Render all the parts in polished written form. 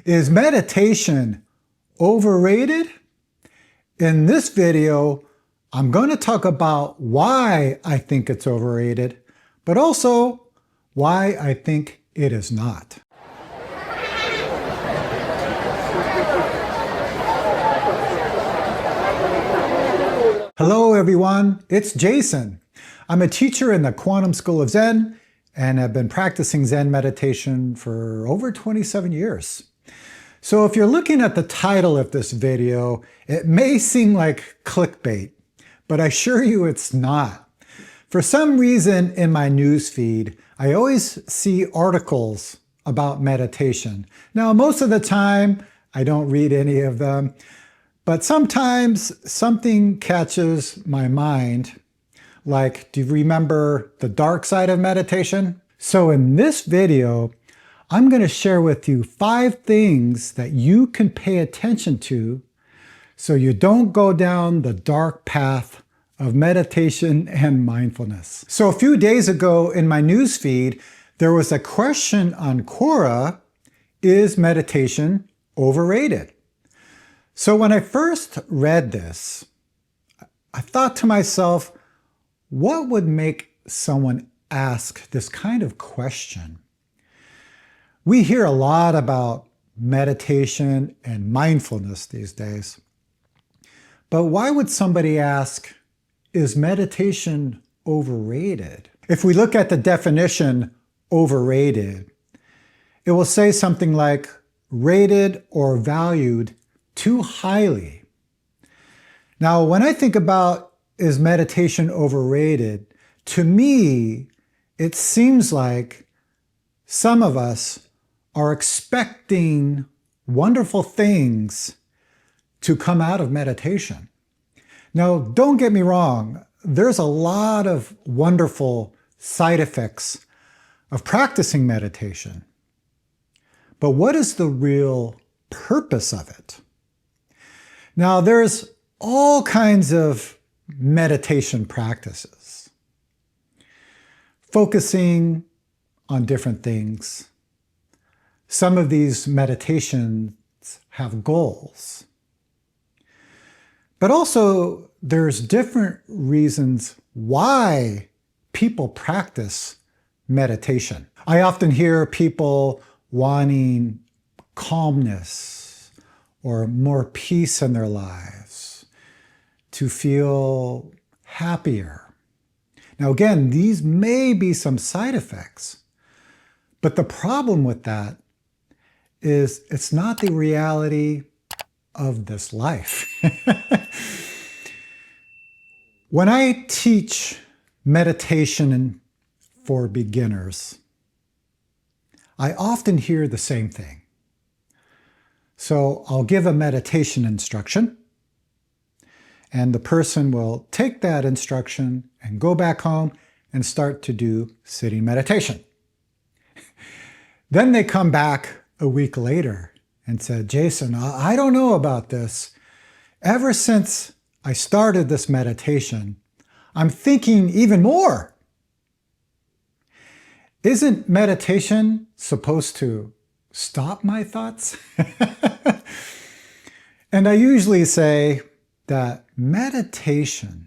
Is meditation overrated? In this video, I'm going to talk about why I think it's overrated, but also why I think it is not. Hello everyone, it's Jason. I'm a teacher in the Quantum School of Zen, and I've been practicing Zen meditation for over 27 years. So if you're looking at the title of this video, it may seem like clickbait, but I assure you it's not. For some reason in my news feed, I always see articles about meditation. Now, most of the time, I don't read any of them, but sometimes something catches my mind, like, do you remember the dark side of meditation? So in this video, I'm going to share with you 5 things that you can pay attention to so you don't go down the dark path of meditation and mindfulness. So a few days ago in my news feed, there was a question on Quora, is meditation overrated? So when I first read this, I thought to myself, what would make someone ask this kind of question? We hear a lot about meditation and mindfulness these days. But why would somebody ask, is meditation overrated? If we look at the definition, overrated, it will say something like rated or valued too highly. Now, when I think about is meditation overrated, to me, it seems like some of us are expecting wonderful things to come out of meditation. Now, don't get me wrong, there's a lot of wonderful side effects of practicing meditation. But what is the real purpose of it? Now, there's all kinds of meditation practices, focusing on different things. Some of these meditations have goals. But also, there's different reasons why people practice meditation. I often hear people wanting calmness or more peace in their lives, to feel happier. Now again, these may be some side effects, but the problem with that is it's not the reality of this life. When I teach meditation for beginners, I often hear the same thing. So I'll give a meditation instruction, and the person will take that instruction and go back home and start to do sitting meditation. Then they come back a week later and said, Jason, I don't know about this. Ever since I started this meditation, I'm thinking even more. Isn't meditation supposed to stop my thoughts? And I usually say that meditation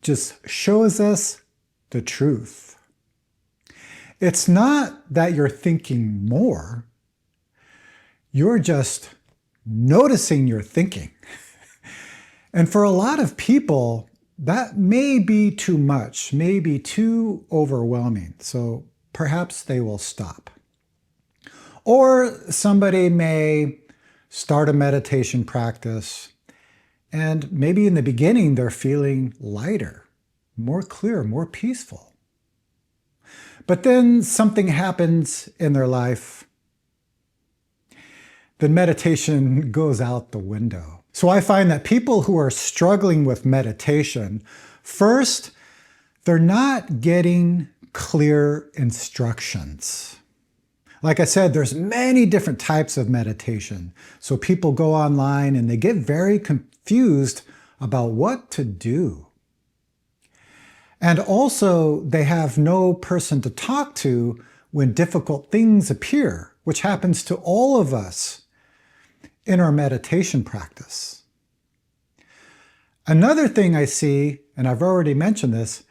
just shows us the truth. It's not that you're thinking more, you're just noticing your thinking. And for a lot of people, that may be too much, may be too overwhelming, so perhaps they will stop. Or somebody may start a meditation practice, and maybe in the beginning they're feeling lighter, more clear, more peaceful. But then something happens in their life, then meditation goes out the window. So I find that people who are struggling with meditation, first, they're not getting clear instructions. Like I said, there's many different types of meditation. So people go online and they get very confused about what to do. And also, they have no person to talk to when difficult things appear, which happens to all of us in our meditation practice. Another thing I see, and I've already mentioned this,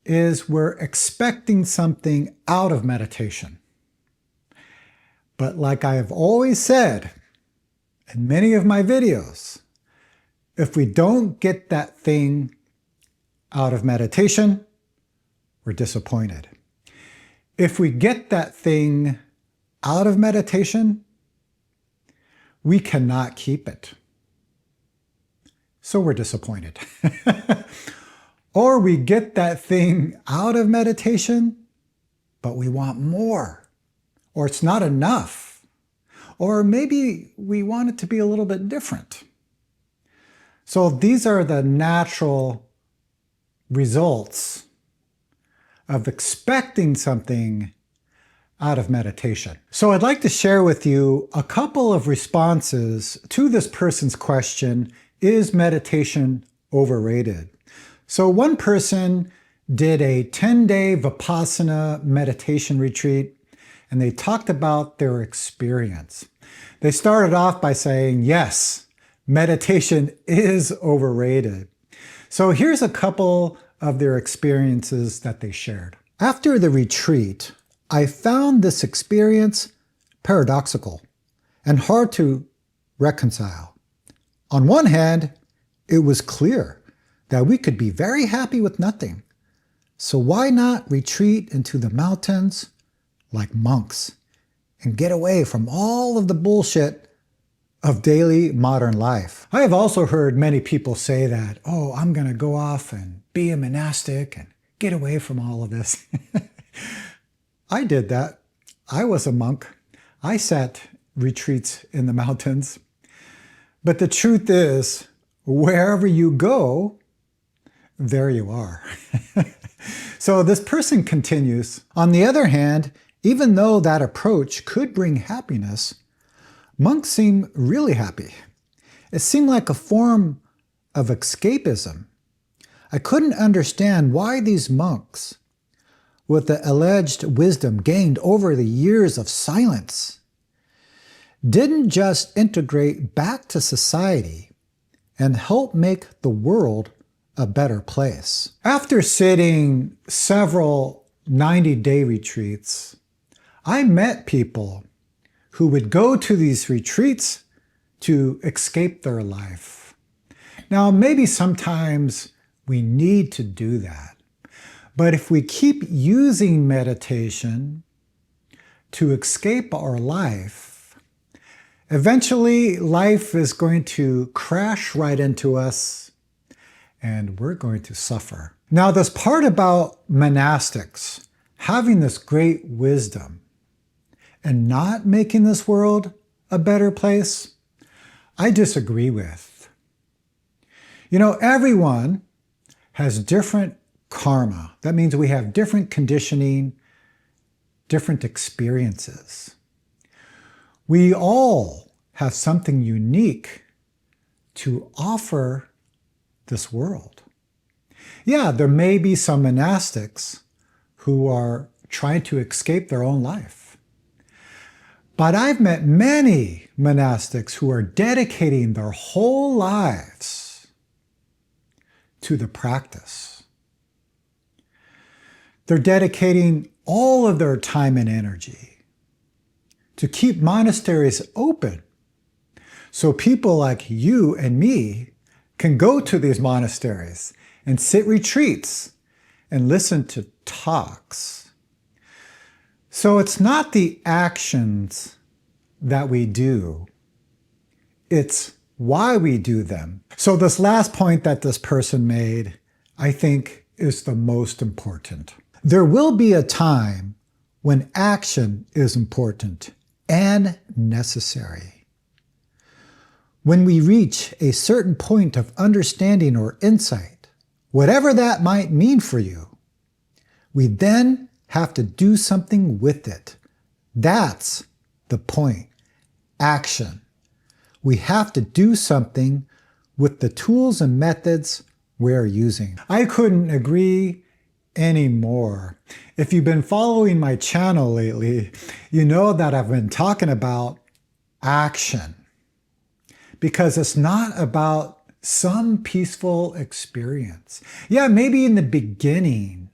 is we're expecting something out of meditation. But like I have always said in many of my videos, if we don't get that thing out of meditation, we're disappointed. If we get that thing out of meditation, we cannot keep it. So we're disappointed. Or we get that thing out of meditation, but we want more. Or it's not enough. Or maybe we want it to be a little bit different. So these are the natural results of expecting something out of meditation. So I'd like to share with you a couple of responses to this person's question, is meditation overrated? So one person did a 10-day Vipassana meditation retreat, and they talked about their experience. They started off by saying, yes, meditation is overrated. So here's a couple of their experiences that they shared. After the retreat, I found this experience paradoxical and hard to reconcile. On one hand, it was clear that we could be very happy with nothing. So why not retreat into the mountains like monks and get away from all of the bullshit of daily modern life? I have also heard many people say that, oh, I'm going to go off and be a monastic and get away from all of this. I did that. I was a monk. I sat retreats in the mountains. But the truth is, wherever you go, there you are. So this person continues, on the other hand, even though that approach could bring happiness, monks seem really happy. It seemed like a form of escapism. I couldn't understand why these monks, with the alleged wisdom gained over the years of silence, didn't just integrate back to society and help make the world a better place. After sitting several 90-day retreats, I met people who would go to these retreats to escape their life. Now, maybe sometimes we need to do that. But if we keep using meditation to escape our life, eventually life is going to crash right into us and we're going to suffer. Now, this part about monastics having this great wisdom and not making this world a better place, I disagree with. You know, everyone has different karma. That means we have different conditioning, different experiences. We all have something unique to offer this world. Yeah, there may be some monastics who are trying to escape their own life. But I've met many monastics who are dedicating their whole lives to the practice. They're dedicating all of their time and energy to keep monasteries open so people like you and me can go to these monasteries and sit retreats and listen to talks. So it's not the actions that we do, it's why we do them. So this last point that this person made, I think, is the most important. There will be a time when action is important and necessary. When we reach a certain point of understanding or insight, whatever that might mean for you, we then have to do something with it. That's the point. Action. We have to do something with the tools and methods we're using. I couldn't agree anymore. If you've been following my channel lately, you know that I've been talking about action. Because it's not about some peaceful experience. Yeah, maybe in the beginning,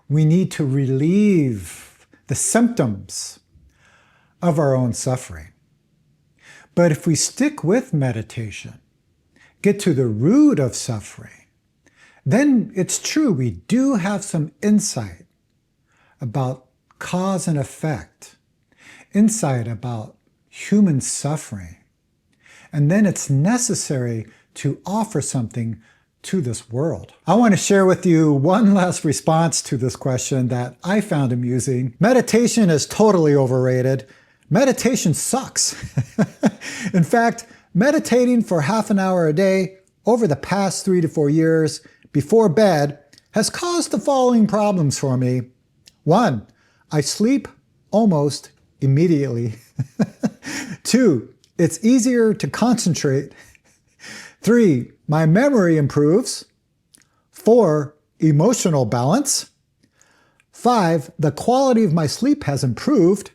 we need to relieve the symptoms of our own suffering. But if we stick with meditation, get to the root of suffering, then it's true, we do have some insight about cause and effect, insight about human suffering. And then it's necessary to offer something to this world. I want to share with you one last response to this question that I found amusing. Meditation is totally overrated. Meditation sucks. In fact, meditating for half an hour a day over the past 3 to 4 years before bed has caused the following problems for me. 1, I sleep almost immediately. 2, it's easier to concentrate. 3, my memory improves. 4, emotional balance. 5, the quality of my sleep has improved.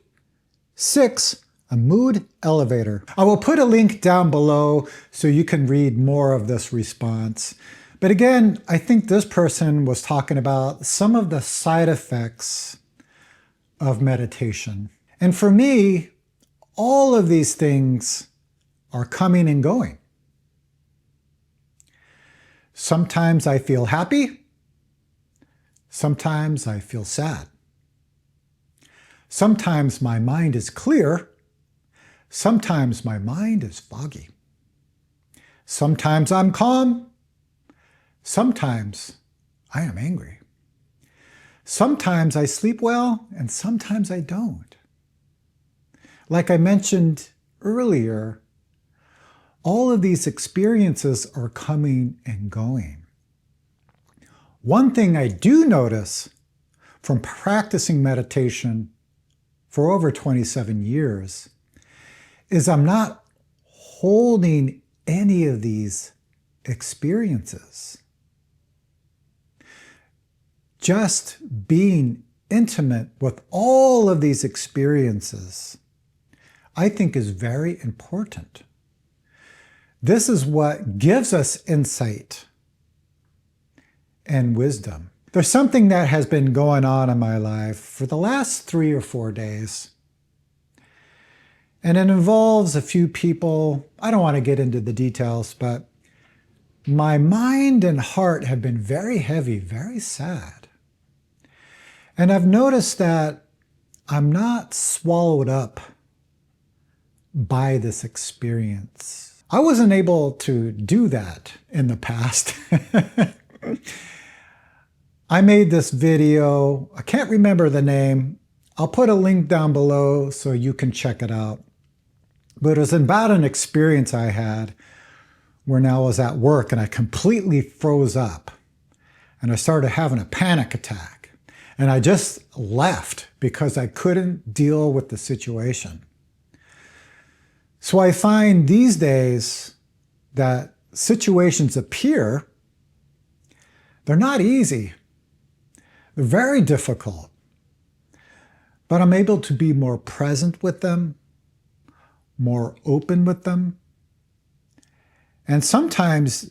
6, a mood elevator. I will put a link down below so you can read more of this response. But again, I think this person was talking about some of the side effects of meditation. And for me, all of these things are coming and going. Sometimes I feel happy. Sometimes I feel sad. Sometimes my mind is clear. Sometimes my mind is foggy. Sometimes I'm calm. Sometimes I am angry. Sometimes I sleep well, and sometimes I don't. Like I mentioned earlier, all of these experiences are coming and going. One thing I do notice from practicing meditation for over 27 years is I'm not holding any of these experiences. Just being intimate with all of these experiences, I think, is very important. This is what gives us insight and wisdom. There's something that has been going on in my life for the last 3 or 4 days. And it involves a few people. I don't want to get into the details, but my mind and heart have been very heavy, very sad. And I've noticed that I'm not swallowed up by this experience. I wasn't able to do that in the past. I made this video, I can't remember the name. I'll put a link down below so you can check it out. But it was about an experience I had when I was at work and I completely froze up. And I started having a panic attack. And I just left because I couldn't deal with the situation. So I find these days that situations appear, they're not easy. They're very difficult. But I'm able to be more present with them, more open with them. And sometimes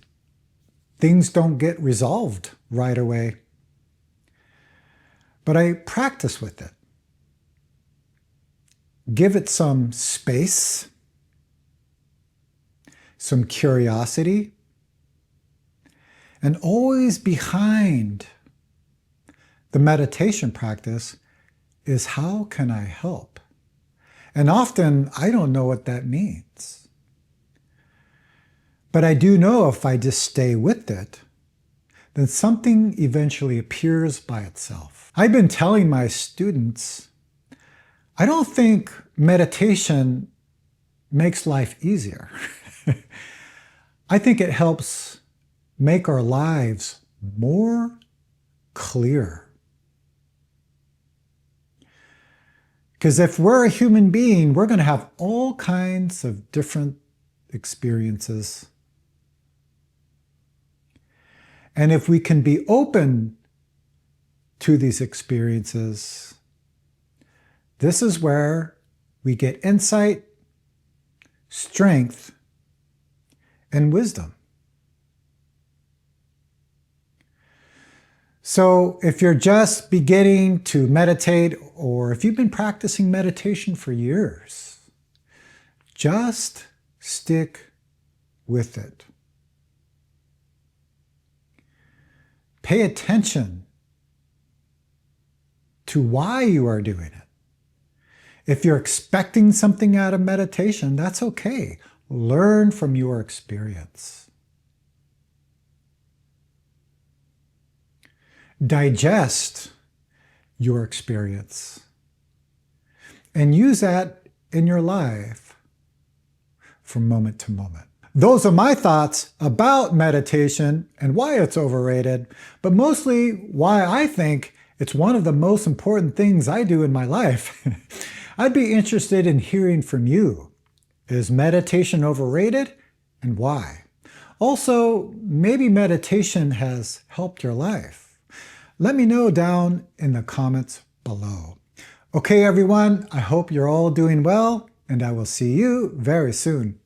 things don't get resolved right away. But I practice with it. Give it some space, some curiosity, and always behind the meditation practice is how can I help? And often I don't know what that means. But I do know if I just stay with it, then something eventually appears by itself. I've been telling my students, I don't think meditation makes life easier. I think it helps make our lives more clear. Because if we're a human being, we're going to have all kinds of different experiences. And if we can be open to these experiences. This is where we get insight, strength, and wisdom. So if you're just beginning to meditate, or if you've been practicing meditation for years, just stick with it. Pay attention to why you are doing it. If you're expecting something out of meditation, that's okay. Learn from your experience. Digest your experience and use that in your life from moment to moment. Those are my thoughts about meditation and why it's overrated, but mostly why I think it's one of the most important things I do in my life. I'd be interested in hearing from you. Is meditation overrated, and why? Also, maybe meditation has helped your life. Let me know down in the comments below. Okay, everyone, I hope you're all doing well, and I will see you very soon.